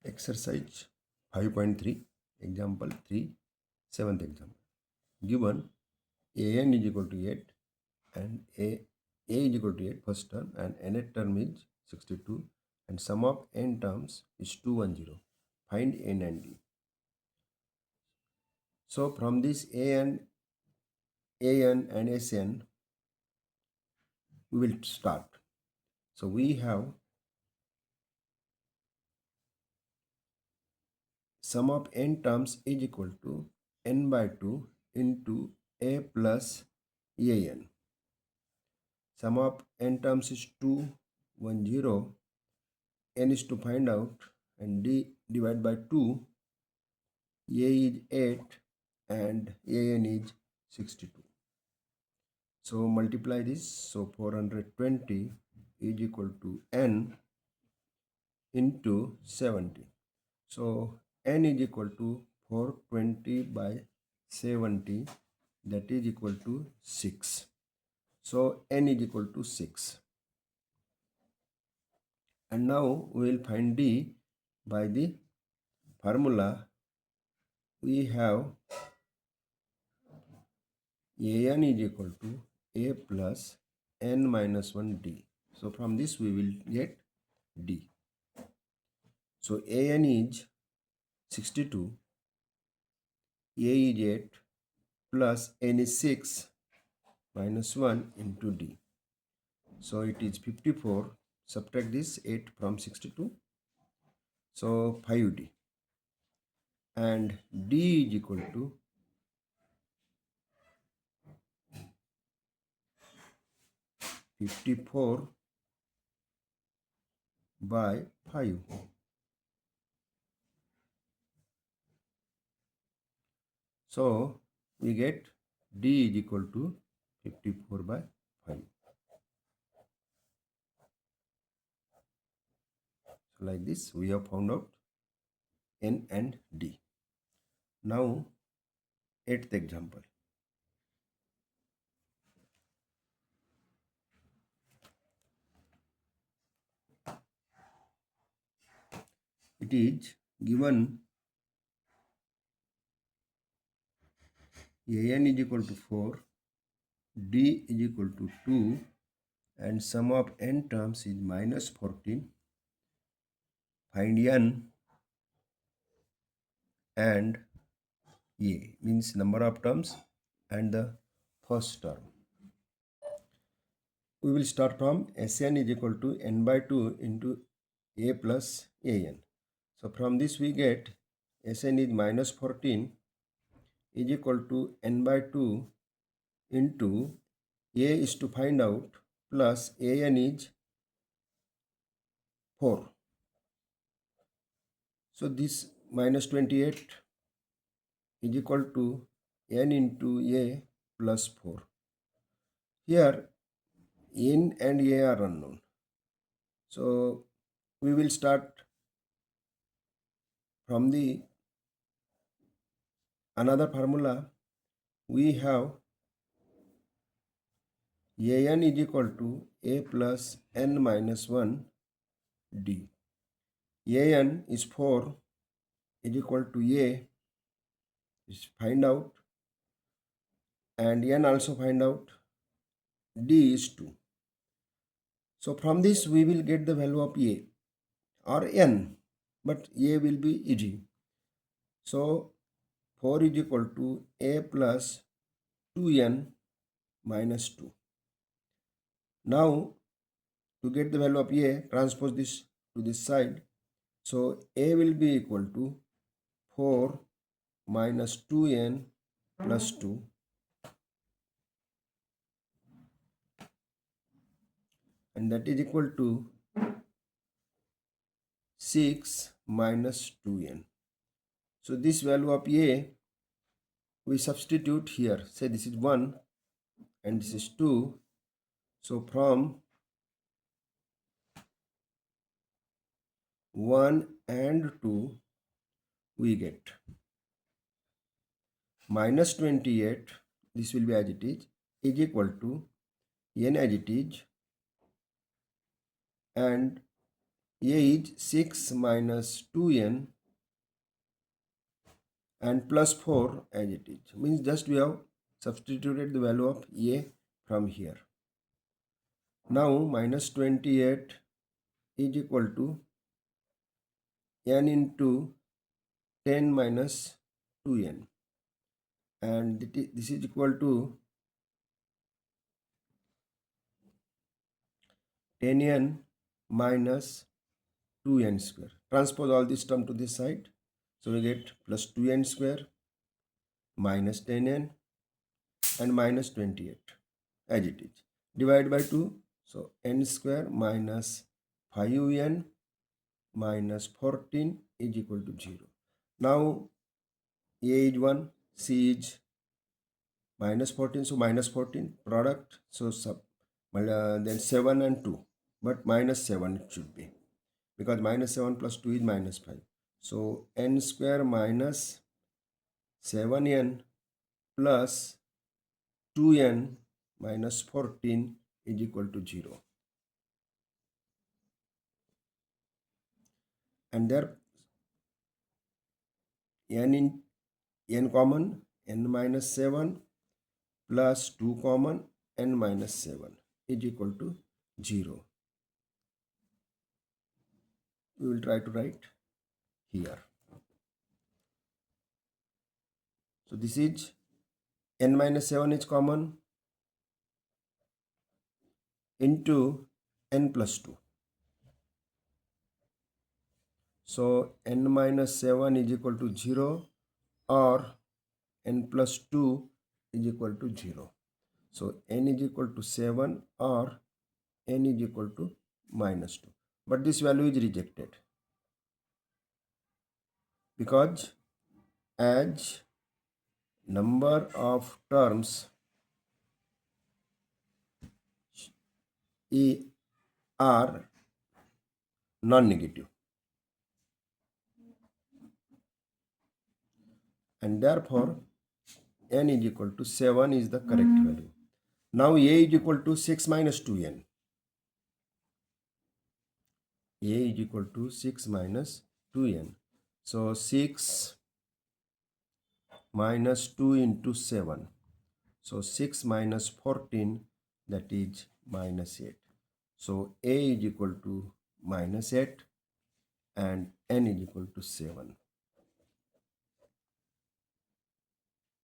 Exercise 5.3, example 3, 7th example. Given an is equal to 8 and a is equal to 8 first term and nth term is 62 and sum of n terms is 210. Find n and d. So from this an and sn we will start. So we have sum of n terms is equal to n by 2 into a plus an. Sum of n terms is 210. N is to find out and d divided by 2. A is 8 and an is 62. So multiply this. So 420 is equal to n into 70. So n is equal to 420 by 70, that is equal to 6. So n is equal to 6. And now we will find d by the formula. We have an is equal to a plus n minus 1 d. So from this we will get d. So an is 62, a is 8 plus n is 6 minus 1 into d. So it is 54. Subtract this 8 from 62. So 5d. And d is equal to 54 by 5. So we get d is equal to 54 by 5. So like this we have found out n and d. Now 8th example. It is given an is equal to 4, d is equal to 2 and sum of n terms is minus 14. Find n and a means number of terms and the first term. We will start from Sn is equal to n by 2 into a plus an. So from this we get Sn is minus 14 is equal to n by 2 into a is to find out plus an is 4. So this minus 28 is equal to n into a plus 4. Here n and a are unknown. So we will start from the another formula. We have an is equal to a plus n minus 1 d. An is 4 is equal to a is find out and n also find out. D is 2. So from this we will get the value of a or n, but a will be easy. So 4 is equal to a plus 2n minus 2. Now to get the value of a, transpose this to this side. So a will be equal to 4 minus 2n plus 2 and that is equal to 6 minus 2n. So this value of a we substitute here. Say this is 1 and this is 2. So from 1 and 2 we get minus 28, this will be as it is equal to n as it is and A is 6 minus 2n and plus 4 as it is. Means just we have substituted the value of A from here. Now minus 28 is equal to n into 10 minus 2n, and this is equal to 10n minus 2n square. Transpose all this term to this side. So we get plus 2n square minus 10n and minus 28 as it is. Divide by 2. So n square minus 5n minus 14 is equal to 0. Now A is 1, C is minus 14. So minus 14 product. So then 7 and 2. But minus 7 it should be. Because minus 7 plus 2 is minus 5. So n square minus 7n plus 2n minus 14 is equal to 0. And there n common, n minus 7 plus 2 common, n minus 7 is equal to 0. We will try to write here. So this is n minus 7 is common into n plus 2. So n minus 7 is equal to 0 or n plus 2 is equal to 0. So n is equal to 7 or n is equal to minus 2. But this value is rejected because as number of terms are non-negative, and therefore n is equal to 7 is the correct value. Now a is equal to 6 minus 2n. A is equal to 6 minus 2n. So 6 minus 2 into 7. So 6 minus 14, that is minus 8. So a is equal to minus 8 and n is equal to 7.